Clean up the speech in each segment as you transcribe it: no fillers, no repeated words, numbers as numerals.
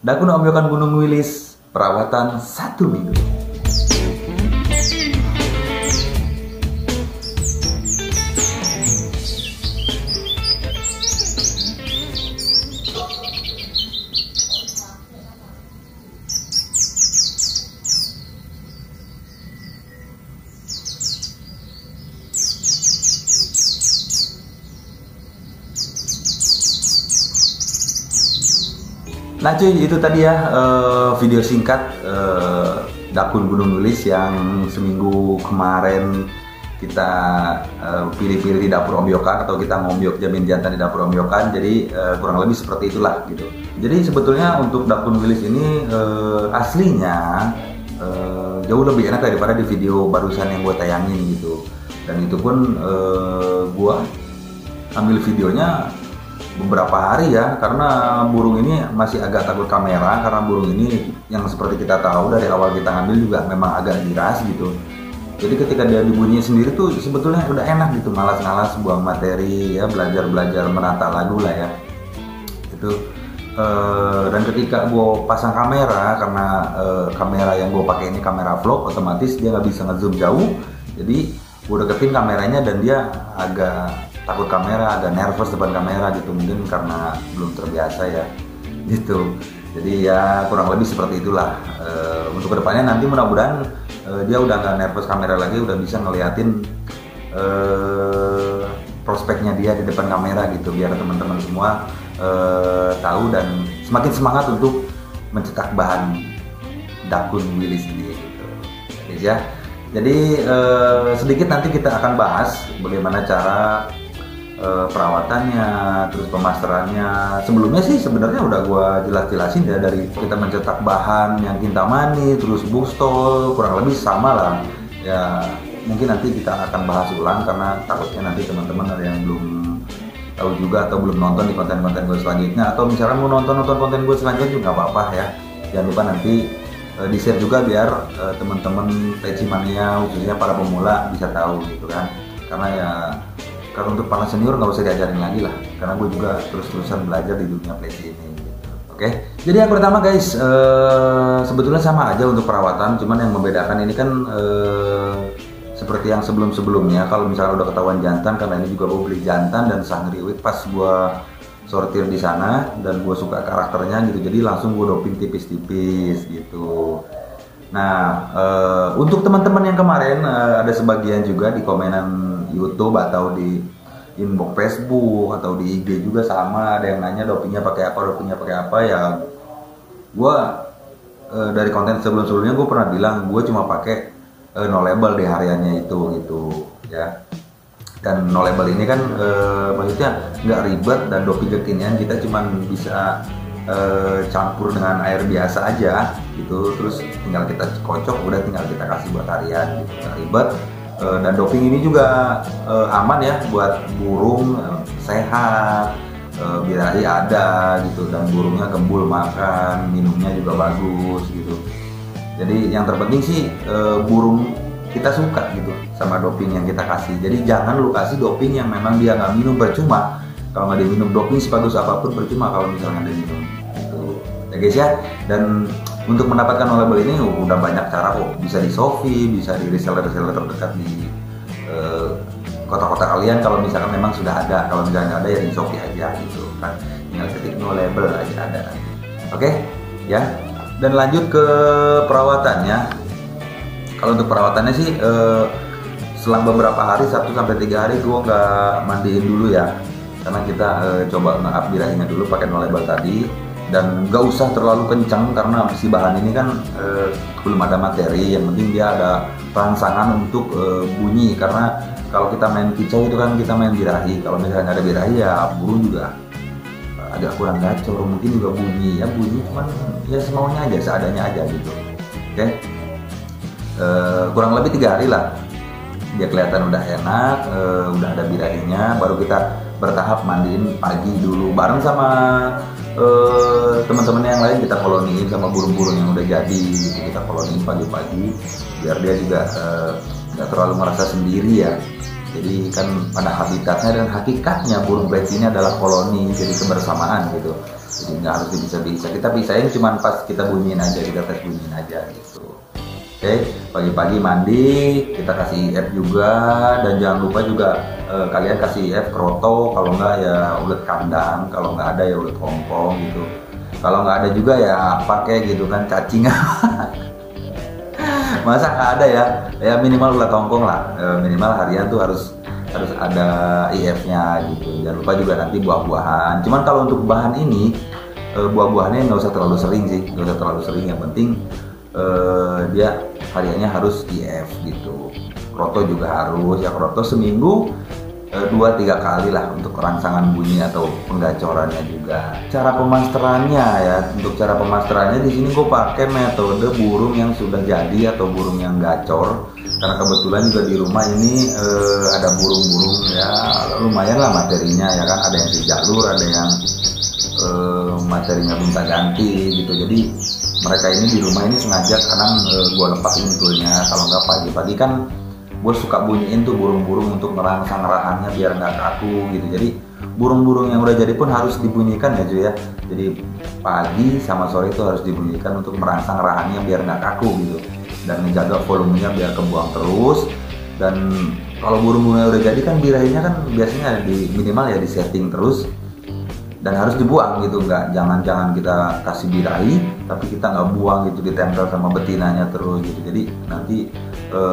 Dakun Ombyokan Gunung Wilis, perawatan 1 minggu. Nah cuy, itu tadi ya video singkat Dakun Gunung Wilis yang seminggu kemarin kita pilih-pilih di dapur Ombyokan, atau kita ngombyok jamin jantan di dapur Ombyokan. Jadi kurang lebih seperti itulah gitu. Jadi sebetulnya untuk Dakun Wilis ini aslinya jauh lebih enak daripada di video barusan yang gue tayangin gitu. Dan itu pun gue ambil videonya beberapa hari ya, karena burung ini masih agak takut kamera, karena burung ini yang seperti kita tahu dari awal kita ngambil juga memang agak giras gitu. Jadi ketika dia dibunyi sendiri tuh sebetulnya udah enak gitu, malas-malas buang materi ya, belajar menata lagu lah ya itu. Dan ketika gue pasang kamera, karena kamera yang gue pakai ini kamera vlog, otomatis dia nggak bisa ngezoom jauh. Jadi gue deketin kameranya dan dia agak takut kamera, agak nervous depan kamera gitu, mungkin karena belum terbiasa ya gitu. Jadi ya kurang lebih seperti itulah. Untuk kedepannya nanti mudah-mudahan dia udah nggak nervous kamera lagi, udah bisa ngeliatin prospeknya dia di depan kamera gitu, biar teman-teman semua tahu dan semakin semangat untuk mencetak bahan Dakun Wilis ini gitu. Ya. Jadi sedikit nanti kita akan bahas bagaimana cara perawatannya, terus pemasterannya. Sebelumnya sih sebenarnya udah gue jelas-jelasin ya, dari kita mencetak bahan yang kintamani, terus bookstall, kurang lebih sama lah ya. Mungkin nanti kita akan bahas ulang karena takutnya nanti teman-teman ada yang belum tahu juga atau belum nonton di konten-konten gue selanjutnya, atau misalkan mau nonton konten gue selanjutnya juga nggak apa-apa ya. Jangan lupa nanti di share juga biar teman-teman peci mania khususnya para pemula bisa tahu gitu kan. Karena ya kalau untuk para senior nggak usah diajarin lagi lah, karena gue juga terus-terusan belajar di dunia pleci ini gitu. Oke, jadi yang pertama guys, sebetulnya sama aja untuk perawatan, cuman yang membedakan ini kan seperti yang sebelum-sebelumnya. Kalau misalnya udah ketahuan jantan, karena ini juga gue beli jantan dan sangriwit pas gue sortir di sana dan gue suka karakternya gitu, jadi langsung gue doping tipis-tipis gitu. Nah, untuk teman-teman yang kemarin ada sebagian juga di komenan YouTube atau di inbox Facebook atau di IG juga sama, ada yang nanya dopingnya pakai apa ya. Gue dari konten sebelum-sebelumnya gue pernah bilang gue cuma pakai no label di hariannya itu gitu ya. Dan no label ini kan maksudnya nggak ribet, dan doping kekinian kita cuma bisa campur dengan air biasa aja gitu, terus tinggal kita kocok, udah tinggal kita kasih buat harian gitu, nggak ribet. Dan doping ini juga aman ya buat burung, sehat, birahi ada gitu, dan burungnya gembul makan, minumnya juga bagus gitu. Jadi yang terpenting sih burung kita suka gitu sama doping yang kita kasih. Jadi jangan lu kasih doping yang memang dia nggak minum, percuma. Kalau nggak diminum, doping sebagus apapun percuma kalau misalnya ada minum gitu ya guys ya. Dan untuk mendapatkan label ini udah banyak cara kok, bisa di Shopee, bisa di reseller-reseller terdekat di kota-kota kalian kalau misalkan memang sudah ada. Kalau misalnya nggak ada ya di Shopee aja gitu kan, tinggal ketik no label aja ada. Oke ya. Dan lanjut ke perawatannya. Kalau untuk perawatannya sih selang beberapa hari, 1-3 hari gue nggak mandiin dulu ya, karena kita coba nge-up birahinya dulu pakai no label tadi. Dan nggak usah terlalu kencang karena si bahan ini kan belum ada materi, yang penting dia ada rangsangan untuk bunyi. Karena kalau kita main kicau itu kan kita main birahi, kalau misalnya nggak ada birahi ya burung juga agak kurang gacor, mungkin juga bunyi cuman ya semaunya aja, seadanya aja gitu. Oke. Kurang lebih 3 hari lah dia kelihatan udah enak, udah ada birahinya, baru kita bertahap mandiin pagi dulu bareng sama teman-teman yang lain. Kita koloniin sama burung-burung yang udah jadi gitu, kita koloniin pagi-pagi biar dia juga nggak terlalu merasa sendiri ya. Jadi kan pada habitatnya dan hakikatnya burung pleci ini adalah koloni, jadi kebersamaan gitu. Jadi nggak harus bisa-bisa, kita pisahin cuman pas kita bunyiin aja, kita tes bunyiin aja gitu. Oke, pagi-pagi mandi, kita kasih IF juga, dan jangan lupa juga kalian kasih IF kroto, kalau nggak ya ulet kandang, kalau nggak ada ya ulet hongkong gitu. Kalau nggak ada juga ya pakai gitu kan, cacing. Masa nggak ada ya minimal ulet hongkong lah, minimal harian tuh harus ada IF-nya gitu. Jangan lupa juga nanti buah-buahan. Cuman kalau untuk bahan ini buah-buahannya nggak usah terlalu sering sih, nggak usah terlalu sering. Yang penting dia hariannya harus IF gitu. Kroto juga harus, ya kroto seminggu 2-3 kali lah untuk rangsangan bunyi atau penggacorannya juga. Cara pemasterannya ya, untuk cara pemasterannya di sini gue pakai metode burung yang sudah jadi atau burung yang gacor. Karena kebetulan juga di rumah ini ada burung-burung ya lumayan lah materinya ya kan, ada yang sejalur, ada yang materinya gonta ganti gitu. Jadi mereka ini di rumah ini sengaja kadang gue lepas intulnya, kalau nggak pagi-pagi kan gue suka bunyiin tuh burung-burung untuk ngerangsang rahannya biar nggak kaku gitu. Jadi burung-burung yang udah jadi pun harus dibunyikan ya cuy ya. Jadi pagi sama sore itu harus dibunyikan untuk merangsang rahannya biar nggak kaku gitu, dan menjaga volumenya biar kebuang terus. Dan kalau burung-burung yang udah jadi kan birahinya kan biasanya di minimal ya di setting terus dan harus dibuang gitu, jangan kita kasih birahi tapi kita nggak buang gitu, ditempel sama betinanya terus gitu. Jadi nanti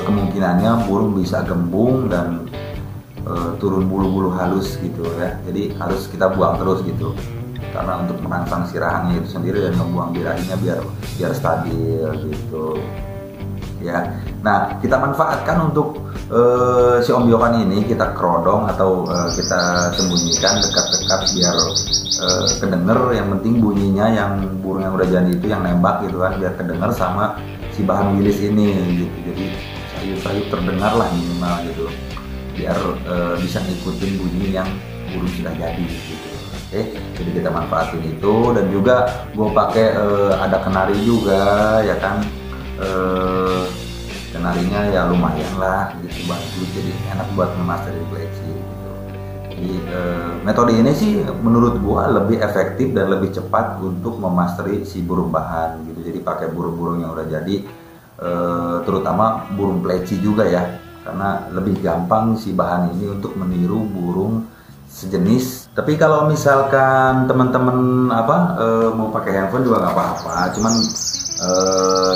kemungkinannya burung bisa gembung dan turun bulu-bulu halus gitu ya. Jadi harus kita buang terus gitu, karena untuk merangsang sirahannya itu sendiri dan membuang birahinya biar stabil gitu ya. Nah, kita manfaatkan untuk si ombyokan ini, kita kerodong atau kita sembunyikan dekat-dekat biar kedenger. Yang penting bunyinya yang burung yang udah jadi itu yang nembak gitu kan, biar kedenger sama si bahan wilis ini gitu. Jadi sayup-sayup terdengar lah minimal gitu, biar bisa ngikutin bunyi yang burung sudah jadi gitu. Oke, jadi kita manfaatin itu. Dan juga gue pakai ada kenari juga ya kan. Kenarinya ya lumayan lah gitu, bagus, jadi enak buat memasterin pleci gitu. Jadi metode ini sih menurut gua lebih efektif dan lebih cepat untuk memasteri si burung bahan gitu. Jadi pakai burung-burung yang udah jadi, terutama burung pleci juga ya, karena lebih gampang si bahan ini untuk meniru burung sejenis. Tapi kalau misalkan teman-teman mau pakai handphone juga nggak apa-apa, cuman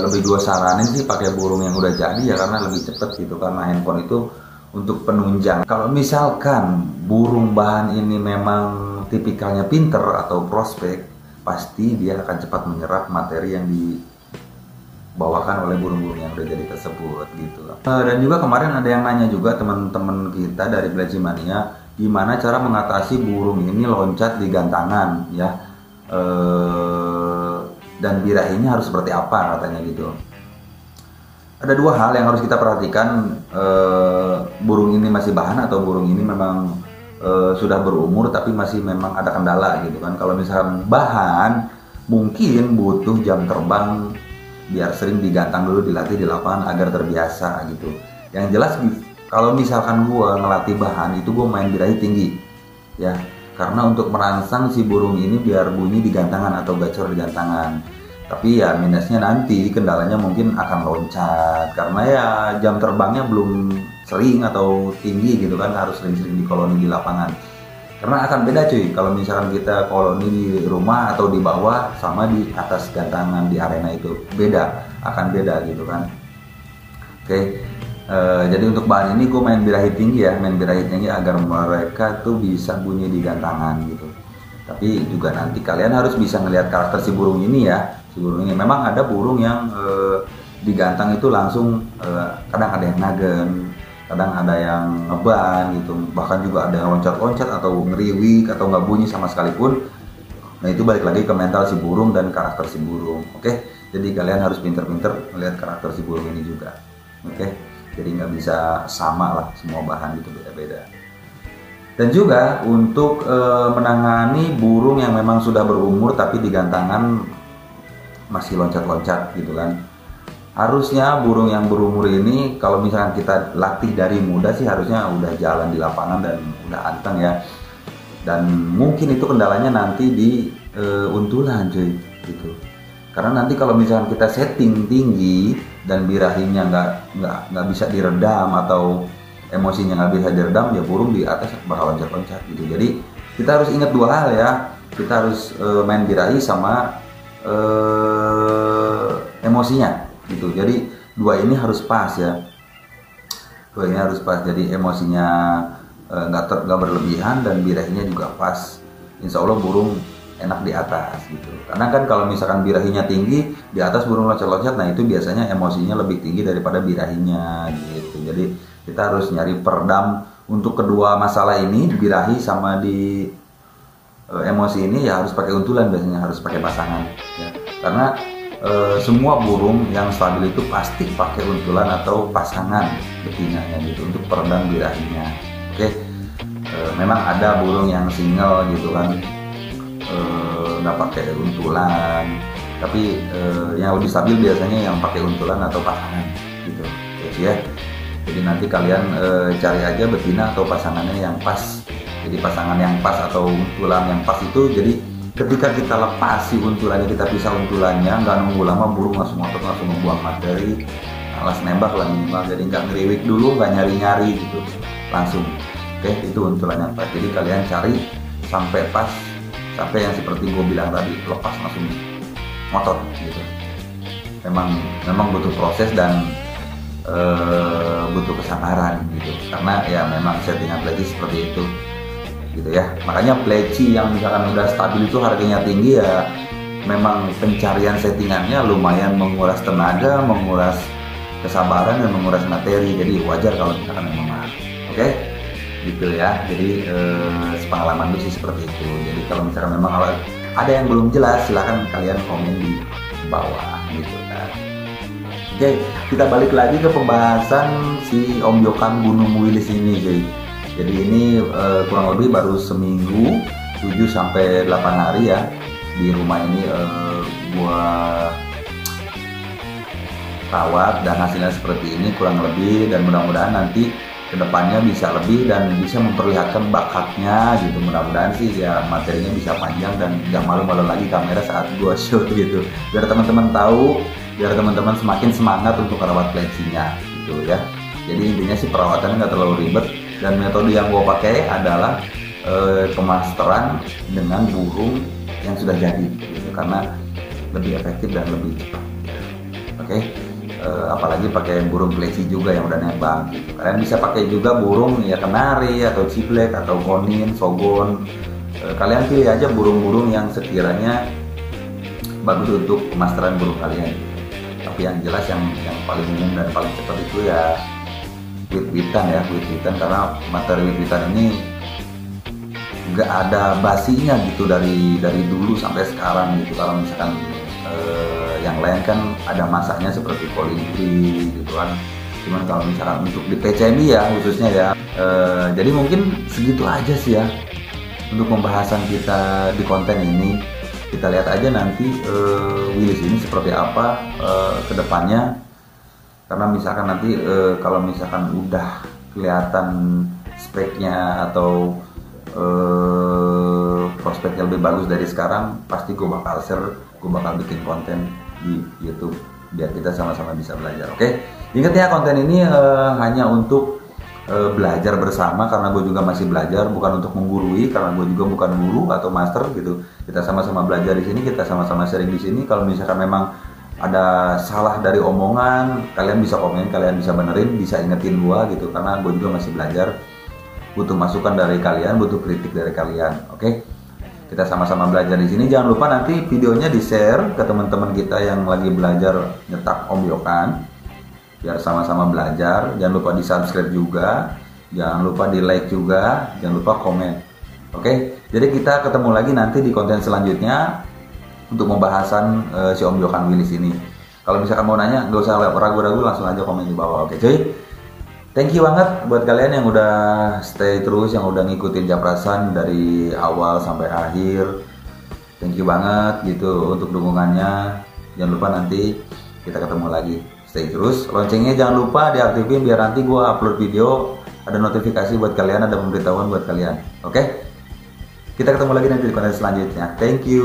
lebih gua saranin sih pakai burung yang udah jadi ya, karena lebih cepet gitu, karena handphone itu untuk penunjang. Kalau misalkan burung bahan ini memang tipikalnya pinter atau prospek, pasti dia akan cepat menyerap materi yang dibawakan oleh burung-burung yang udah jadi tersebut gitu. Dan juga kemarin ada yang nanya juga teman-teman kita dari Pleci Mania, gimana cara mengatasi burung ini loncat di gantangan ya, dan birahinya harus seperti apa katanya gitu. Ada dua hal yang harus kita perhatikan, burung ini masih bahan atau burung ini memang sudah berumur tapi masih memang ada kendala gitu kan. Kalau misalkan bahan mungkin butuh jam terbang biar sering digantang dulu, dilatih di lapangan agar terbiasa gitu. Yang jelas kalau misalkan gua ngelatih bahan itu gua main birahi tinggi ya, karena untuk merangsang si burung ini biar bunyi di gantangan atau gacor di gantangan. Tapi ya minusnya nanti kendalanya mungkin akan loncat, karena ya jam terbangnya belum sering atau tinggi gitu kan, harus sering-sering di koloni di lapangan. Karena akan beda cuy kalau misalkan kita koloni di rumah atau di bawah sama di atas gantangan di arena, itu beda, akan beda gitu kan. Oke. Jadi untuk bahan ini gue main birahi tinggi ya, main birahi tinggi agar mereka tuh bisa bunyi di gantangan gitu. Tapi juga nanti kalian harus bisa ngelihat karakter si burung ini ya. Si burung ini memang ada burung yang digantang itu langsung, kadang ada yang nagen, kadang ada yang ngeban gitu, bahkan juga ada yang loncat-loncat atau ngeriwik atau nggak bunyi sama sekalipun. Nah itu balik lagi ke mental si burung dan karakter si burung. Oke, jadi kalian harus pinter-pinter melihat karakter si burung ini juga. Oke, jadi nggak bisa sama lah, semua bahan itu beda-beda. Dan juga untuk menangani burung yang memang sudah berumur tapi di gantangan masih loncat-loncat gitu kan. Harusnya burung yang berumur ini kalau misalkan kita latih dari muda sih harusnya udah jalan di lapangan dan udah anteng ya. Dan mungkin itu kendalanya nanti di untulan cuy gitu. Karena nanti kalau misalkan kita setting tinggi dan birahinya nggak bisa diredam atau emosinya nggak bisa diredam, ya burung di atas bakal loncat-loncat gitu. Jadi kita harus ingat dua hal ya, kita harus main birahi sama emosinya gitu. Jadi dua ini harus pas ya, dua ini harus pas. Jadi emosinya nggak berlebihan dan birahinya juga pas. Insya Allah burung enak di atas gitu. Karena kan kalau misalkan birahinya tinggi, di atas burung loncat-loncat, nah itu biasanya emosinya lebih tinggi daripada birahinya gitu. Jadi kita harus nyari peredam untuk kedua masalah ini, birahi sama di emosi ini ya harus pakai untulan, biasanya harus pakai pasangan ya. Karena semua burung yang stabil itu pasti pakai untulan atau pasangan betinanya gitu untuk peredam birahinya. Oke. Memang ada burung yang single gitu kan, nggak pakai untulan, tapi yang lebih stabil biasanya yang pakai untulan atau pasangan gitu ya. Jadi nanti kalian cari aja betina atau pasangannya yang pas. Jadi pasangan yang pas atau untulan yang pas itu, jadi ketika kita lepas si untulannya, kita pisah untulannya, nggak nunggu lama burung langsung ngotot, langsung membuang materi, alas nembak lah minimal. Jadi nggak ngeriwik dulu, nggak nyari-nyari gitu, langsung. Oke, itu untulan yang pas. Jadi kalian cari sampai pas, sampai yang seperti gue bilang tadi, lepas langsung ngotot gitu. Memang butuh proses dan butuh kesabaran gitu. Karena ya memang settingan pleci seperti itu gitu ya. Makanya pleci yang misalkan udah stabil itu harganya tinggi ya, memang pencarian settingannya lumayan menguras tenaga, menguras kesabaran dan menguras materi. Jadi wajar kalau misalkan memang mahal. Oke? Gitu ya. Jadi sepengalaman gue sih seperti itu. Jadi kalau misalkan memang kalau ada yang belum jelas, silahkan kalian komen di bawah gitu kan. Oke, kita balik lagi ke pembahasan si ombyokan Gunung Wilis ini cuy. Jadi ini kurang lebih baru seminggu, 7-8 hari ya di rumah ini gua rawat, dan hasilnya seperti ini kurang lebih. Dan mudah-mudahan nanti kedepannya bisa lebih dan bisa memperlihatkan bakatnya gitu. Mudah-mudahan sih ya materinya bisa panjang dan nggak malu-malu lagi kamera saat gua shoot gitu, biar teman-teman tahu, biar teman-teman semakin semangat untuk merawat plecinya gitu ya. Jadi intinya sih perawatannya nggak terlalu ribet, dan metode yang gue pakai adalah pemasteran dengan burung yang sudah jadi gitu, karena lebih efektif dan lebih cepat. Oke. Apalagi pakai burung pleci juga yang udah nembak gitu. Kalian bisa pakai juga burung ya kenari atau ciblek atau konin, sogon. Kalian pilih aja burung-burung yang sekiranya bagus untuk pemasteran burung kalian. Tapi yang jelas yang paling umum dan paling cepat itu ya wit-witan ya, wit-witan, karena materi wit-witan ini nggak ada basinya gitu dari dulu sampai sekarang gitu. Kalau misalkan yang lain kan ada masanya seperti kolibri gitu kan, cuman kalau misalkan untuk di PCMI ya khususnya ya, jadi mungkin segitu aja sih ya untuk pembahasan kita di konten ini. Kita lihat aja nanti Wilis ini seperti apa kedepannya. Karena misalkan nanti kalau misalkan udah kelihatan speknya atau prospeknya lebih bagus dari sekarang, pasti gue bakal share, gue bakal bikin konten di YouTube biar kita sama-sama bisa belajar. Oke? Ingat ya, konten ini hanya untuk belajar bersama, karena gue juga masih belajar, bukan untuk menggurui, karena gue juga bukan guru atau master gitu. Kita sama-sama belajar di sini, kita sama-sama sharing di sini. Kalau misalkan memang ada salah dari omongan, kalian bisa komen, kalian bisa benerin, bisa ingetin gua gitu, karena gua juga masih belajar, butuh masukan dari kalian, butuh kritik dari kalian. Oke? Kita sama-sama belajar di sini. Jangan lupa nanti videonya di-share ke teman-teman kita yang lagi belajar nyetak ombyokan, biar sama-sama belajar. Jangan lupa di-subscribe juga, jangan lupa di-like juga, jangan lupa komen. Oke? Jadi kita ketemu lagi nanti di konten selanjutnya untuk pembahasan si ombyokan Wilis ini. Kalau misalkan mau nanya, nggak usah ragu-ragu, langsung aja komen di bawah. Oke cuy, thank you banget buat kalian yang udah stay terus, yang udah ngikutin Japrasan dari awal sampai akhir. Thank you banget gitu untuk dukungannya. Jangan lupa nanti kita ketemu lagi. Stay terus, loncengnya jangan lupa diaktifin biar nanti gua upload video ada notifikasi buat kalian, ada pemberitahuan buat kalian. Oke? Kita ketemu lagi nanti di konten selanjutnya. Thank you.